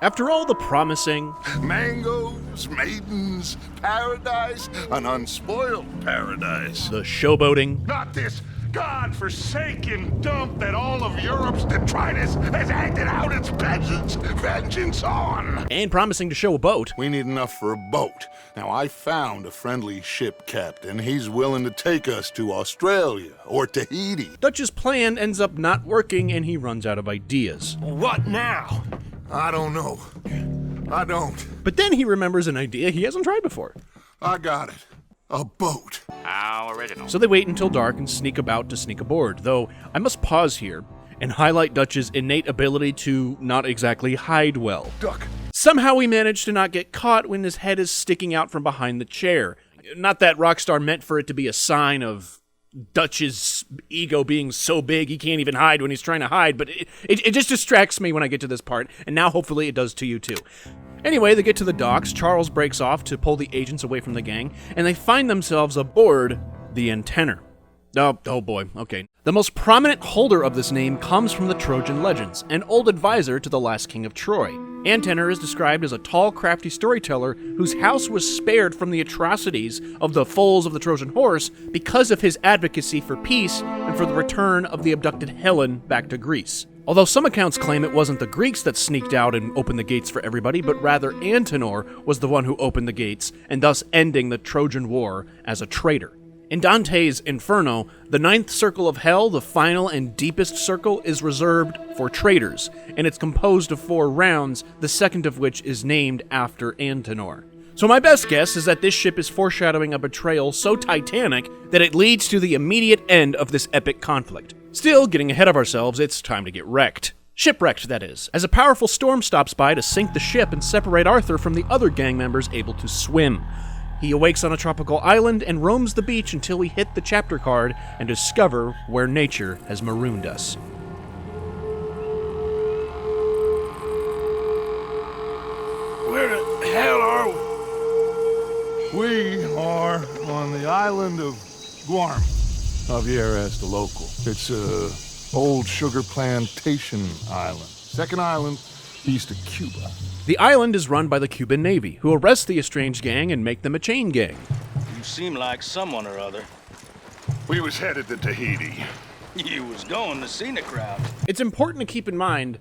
After all the promising, mangoes, maidens, paradise, an unspoiled paradise. the showboating, Not this God-forsaken dump that all of Europe's detritus has acted out its vengeance on. and promising to show a boat, We need enough for a boat. Now, I found a friendly ship captain. He's willing to take us to Australia or Tahiti. Dutch's plan ends up not working and he runs out of ideas. What now? I don't know. I don't. But then he remembers an idea he hasn't tried before. I got it. A boat. How original. So they wait until dark and sneak about to sneak aboard, though I must pause here and highlight Dutch's innate ability to not exactly hide well. Duck. Somehow he managed to not get caught when his head is sticking out from behind the chair. Not that Rockstar meant for it to be a sign of Dutch's ego being so big he can't even hide when he's trying to hide, but it just distracts me when I get to this part, and now hopefully it does to you too. Anyway, they get to the docks, Charles breaks off to pull the agents away from the gang, and they find themselves aboard the Antenor. Oh boy, okay. The most prominent holder of this name comes from the Trojan legends, an old advisor to the last king of Troy. Antenor is described as a tall, crafty storyteller whose house was spared from the atrocities of the foals of the Trojan horse because of his advocacy for peace and for the return of the abducted Helen back to Greece. Although some accounts claim it wasn't the Greeks that sneaked out and opened the gates for everybody, but rather Antenor was the one who opened the gates, and thus ending the Trojan War as a traitor. In Dante's Inferno, the ninth circle of hell, the final and deepest circle, is reserved for traitors, and it's composed of 4 rounds, the second of which is named after Antenor. So my best guess is that this ship is foreshadowing a betrayal so titanic that it leads to the immediate end of this epic conflict. Still, getting ahead of ourselves, it's time to get wrecked. Shipwrecked, that is, as a powerful storm stops by to sink the ship and separate Arthur from the other gang members able to swim. He awakes on a tropical island and roams the beach until we hit the chapter card and discover where nature has marooned us. Where the hell are we? We are on the island of Guarma. Javier asked the local. It's a old sugar plantation island. Second island east of Cuba. The island is run by the Cuban Navy, who arrest the estranged gang and make them a chain gang. You seem like someone or other. We was headed to Tahiti. You was going to see the crowd. It's important to keep in mind,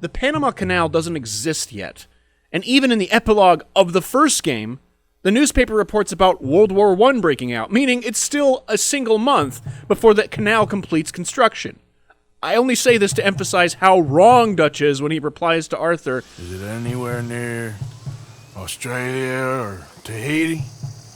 the Panama Canal doesn't exist yet. And even in the epilogue of the first game, the newspaper reports about World War I breaking out, meaning it's still a single month before the canal completes construction. I only say this to emphasize how wrong Dutch is when he replies to Arthur, Is it anywhere near Australia or Tahiti?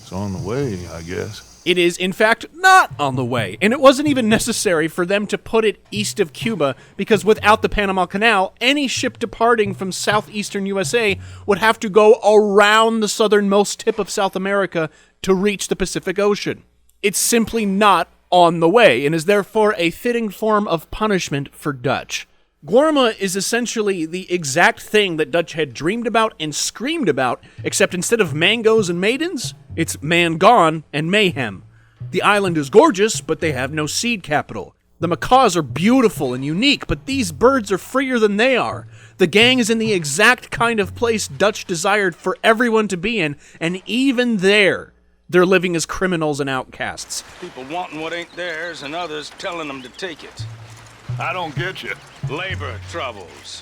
It's on the way, I guess. it is in fact not on the way, and it wasn't even necessary for them to put it east of Cuba, because without the Panama Canal, any ship departing from southeastern USA would have to go around the southernmost tip of South America to reach the Pacific Ocean. It's simply not on the way, and is therefore a fitting form of punishment for Dutch. Guarma is essentially the exact thing that Dutch had dreamed about and screamed about, except instead of mangoes and maidens, it's man gone and mayhem. The island is gorgeous, but they have no seed capital. The macaws are beautiful and unique, but these birds are freer than they are. The gang is in the exact kind of place Dutch desired for everyone to be in, and even there, they're living as criminals and outcasts. People wanting what ain't theirs and others telling them to take it. I don't get you. Labor troubles.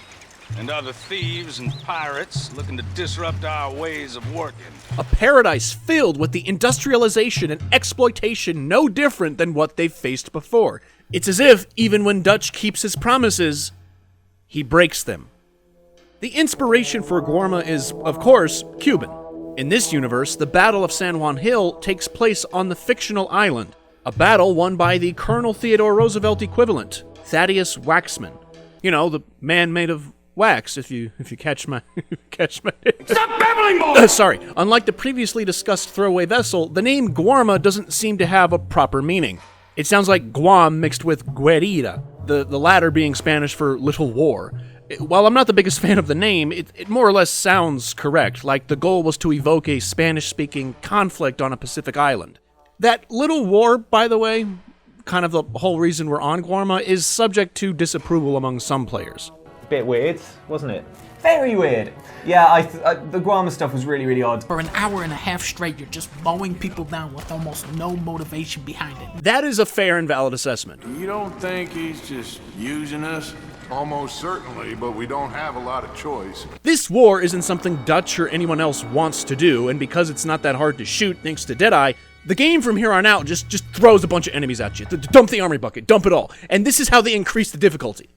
And other thieves and pirates looking to disrupt our ways of working. A paradise filled with the industrialization and exploitation no different than what they've faced before. It's as if, even when Dutch keeps his promises, he breaks them. The inspiration for Guarma is, of course, Cuban. In this universe, the Battle of San Juan Hill takes place on the fictional island, a battle won by the Colonel Theodore Roosevelt equivalent, Thaddeus Waxman. You know, the man made of wax, if you catch my Stop babbling, boy! Sorry. Unlike the previously discussed throwaway vessel, the name Guarma doesn't seem to have a proper meaning. It sounds like Guam mixed with guerrilla, the latter being Spanish for little war. While I'm not the biggest fan of the name, it more or less sounds correct, like the goal was to evoke a Spanish-speaking conflict on a Pacific island. That little war, by the way, kind of the whole reason we're on Guarma, is subject to disapproval among some players. Bit weird, wasn't it? Very weird. Yeah, the Guarma stuff was really, really odd. For an hour and a half straight, you're just mowing people down with almost no motivation behind it. That is a fair and valid assessment. You don't think he's just using us? Almost certainly, but we don't have a lot of choice. This war isn't something Dutch or anyone else wants to do, and because it's not that hard to shoot thanks to Deadeye, the game from here on out just throws a bunch of enemies at you. Dump the army bucket, dump it all. And this is how they increase the difficulty.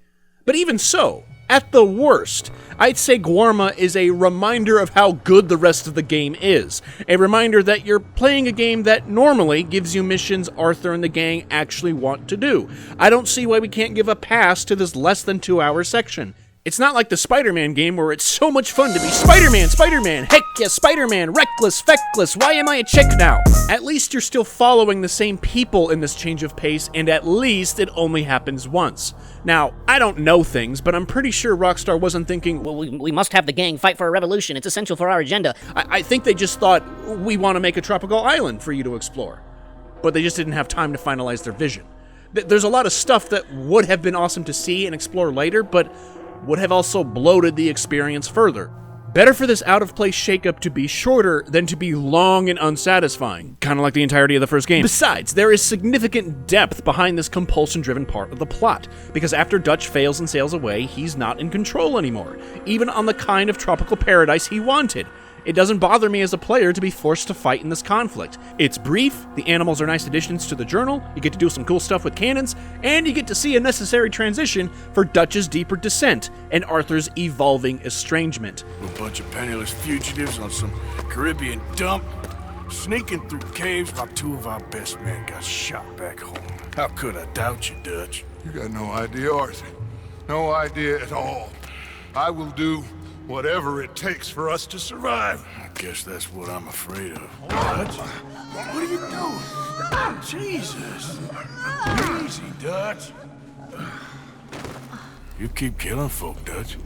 But even so, at the worst, I'd say Guarma is a reminder of how good the rest of the game is. A reminder that you're playing a game that normally gives you missions Arthur and the gang actually want to do. I don't see why we can't give a pass to this less than 2-hour section. It's not like the Spider-Man game where it's so much fun to be Spider-Man, heck yeah, Spider-Man, reckless, feckless, why am I a chick now? At least you're still following the same people in this change of pace, and at least it only happens once. Now, I don't know things, but I'm pretty sure Rockstar wasn't thinking, Well, we must have the gang fight for a revolution. It's essential for our agenda. I think they just thought, we want to make a tropical island for you to explore. But they just didn't have time to finalize their vision. There's a lot of stuff that would have been awesome to see and explore later, but would have also bloated the experience further. Better for this out-of-place shakeup to be shorter than to be long and unsatisfying, kind of like the entirety of the first game. Besides, there is significant depth behind this compulsion-driven part of the plot, because after Dutch fails and sails away, he's not in control anymore, even on the kind of tropical paradise he wanted. It doesn't bother me as a player to be forced to fight in this conflict. It's brief, the animals are nice additions to the journal, you get to do some cool stuff with cannons, and you get to see a necessary transition for Dutch's deeper descent and Arthur's evolving estrangement. A bunch of penniless fugitives on some Caribbean dump, sneaking through caves while 2 of our best men got shot back home. How could I doubt you, Dutch? You got no idea, Arthur. No idea at all. I will do whatever it takes for us to survive. I guess that's what I'm afraid of. Dutch? What are you doing? Jesus. Easy, Dutch. You keep killing folk, Dutch.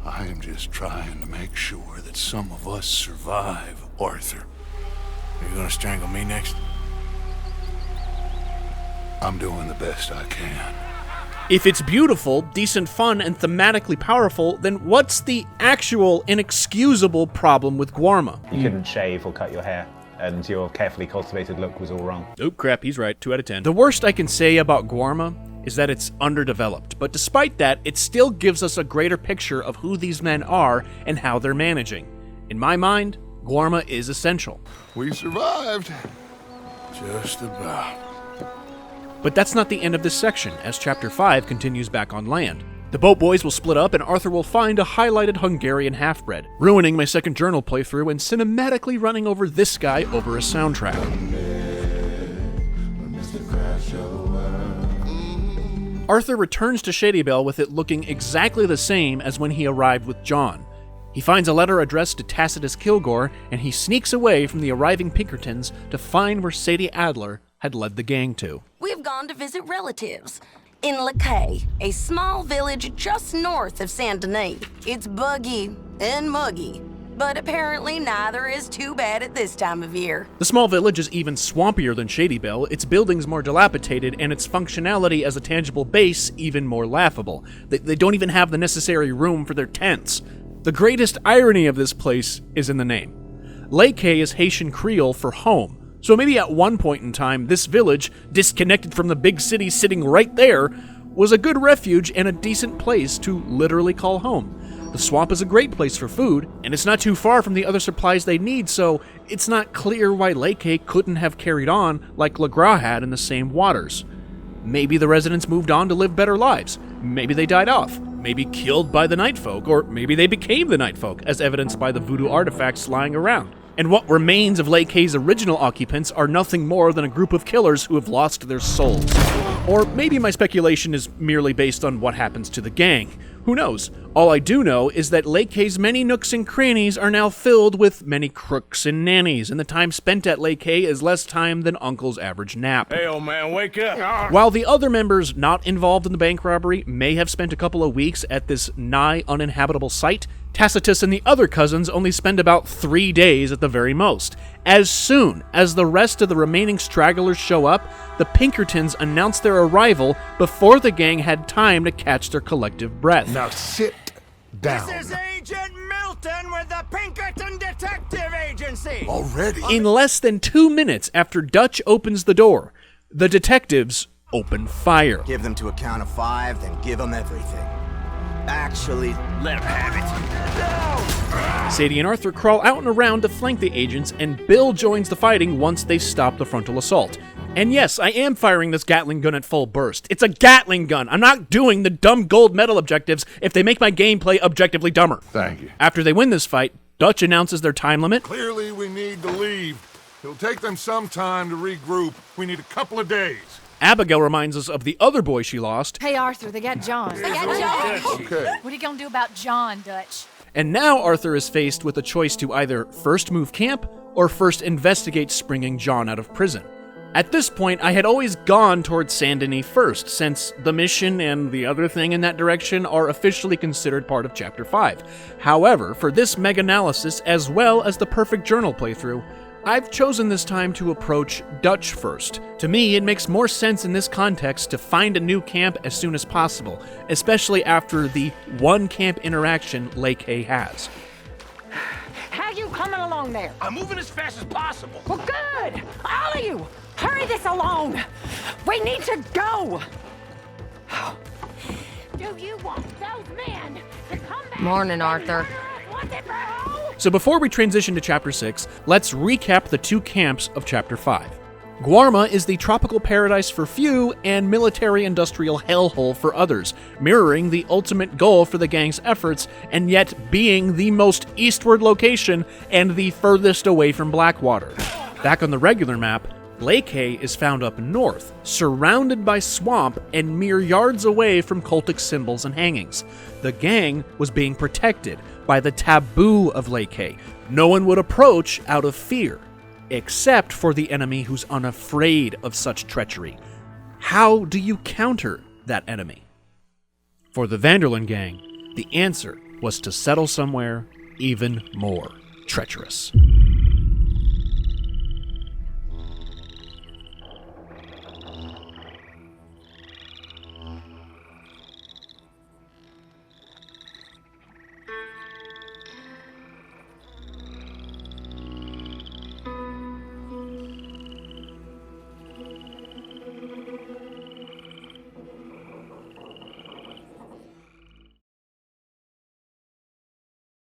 I am just trying to make sure that some of us survive, Arthur. Are you gonna strangle me next? I'm doing the best I can. If it's beautiful, decent fun, and thematically powerful, then what's the actual inexcusable problem with Guarma? You couldn't shave or cut your hair, and your carefully cultivated look was all wrong. Oop, crap, he's right. 2 out of 10. The worst I can say about Guarma is that it's underdeveloped, but despite that, it still gives us a greater picture of who these men are and how they're managing. In my mind, Guarma is essential. We survived. Just about. But that's not the end of this section, as Chapter 5 continues back on land. The boat boys will split up and Arthur will find a highlighted Hungarian half-bred, ruining my second journal playthrough and cinematically running over this guy over a soundtrack. Arthur returns to Shady Belle with it looking exactly the same as when he arrived with John. He finds a letter addressed to Tacitus Kilgore, and he sneaks away from the arriving Pinkertons to find where Sadie Adler had led the gang to. We've gone to visit relatives in Lakay, a small village just north of Saint Denis. It's buggy and muggy, but apparently neither is too bad at this time of year. The small village is even swampier than Shady Belle, its buildings more dilapidated, and its functionality as a tangible base even more laughable. They don't even have the necessary room for their tents. The greatest irony of this place is in the name. Lakay is Haitian Creole for home. So maybe at one point in time, this village, disconnected from the big city sitting right there, was a good refuge and a decent place to literally call home. The swamp is a great place for food, and it's not too far from the other supplies they need, so it's not clear why Lakay couldn't have carried on like LeGras had in the same waters. Maybe the residents moved on to live better lives. Maybe they died off. Maybe killed by the Night Folk, or maybe they became the Night Folk, as evidenced by the voodoo artifacts lying around. And what remains of Lakay's original occupants are nothing more than a group of killers who have lost their souls. Or maybe my speculation is merely based on what happens to the gang. Who knows? All I do know is that Lakay's many nooks and crannies are now filled with many crooks and nannies, and the time spent at Lakay is less time than Uncle's average nap. Hey, old man, wake up. While the other members not involved in the bank robbery may have spent a couple of weeks at this nigh uninhabitable site, Tacitus and the other cousins only spend about 3 days at the very most. As soon as the rest of the remaining stragglers show up, the Pinkertons announce their arrival before the gang had time to catch their collective breath. Now sit down. This is Agent Milton with the Pinkerton Detective Agency. Already? In less than 2 minutes after Dutch opens the door, the detectives open fire. Give them to a count of 5, then give them everything. Actually, let them have it. Sadie and Arthur crawl out and around to flank the agents, and Bill joins the fighting once they stop the frontal assault. And yes, I am firing this Gatling gun at full burst. It's a Gatling gun. I'm not doing the dumb gold medal objectives if they make my gameplay objectively dumber. Thank you. After they win this fight, Dutch announces their time limit. Clearly, we need to leave. It'll take them some time to regroup. We need a couple of days. Abigail reminds us of the other boy she lost. Hey, Arthur, they got John. Okay. What are you gonna do about John, Dutch? And now Arthur is faced with a choice to either first move camp or first investigate springing John out of prison. At this point, I had always gone towards Saint Denis first, since the mission and the other thing in that direction are officially considered part of Chapter 5. However, for this mega-analysis, as well as the perfect journal playthrough, I've chosen this time to approach Dutch first. To me, it makes more sense in this context to find a new camp as soon as possible, especially after the one camp interaction Lakay has. How you coming along there? I'm moving as fast as possible. Well, good. All of you, hurry this along. We need to go. Do you want those men to come back? Morning, Arthur. So before we transition to Chapter 6, let's recap the 2 camps of Chapter 5. Guarma is the tropical paradise for few and military-industrial hellhole for others, mirroring the ultimate goal for the gang's efforts, and yet being the most eastward location and the furthest away from Blackwater. Back on the regular map, Lakay is found up north, surrounded by swamp and mere yards away from cultic symbols and hangings. The gang was being protected by the taboo of Lakay. No one would approach out of fear, except for the enemy who's unafraid of such treachery. How do you counter that enemy? For the Vanderlyn gang, the answer was to settle somewhere even more treacherous.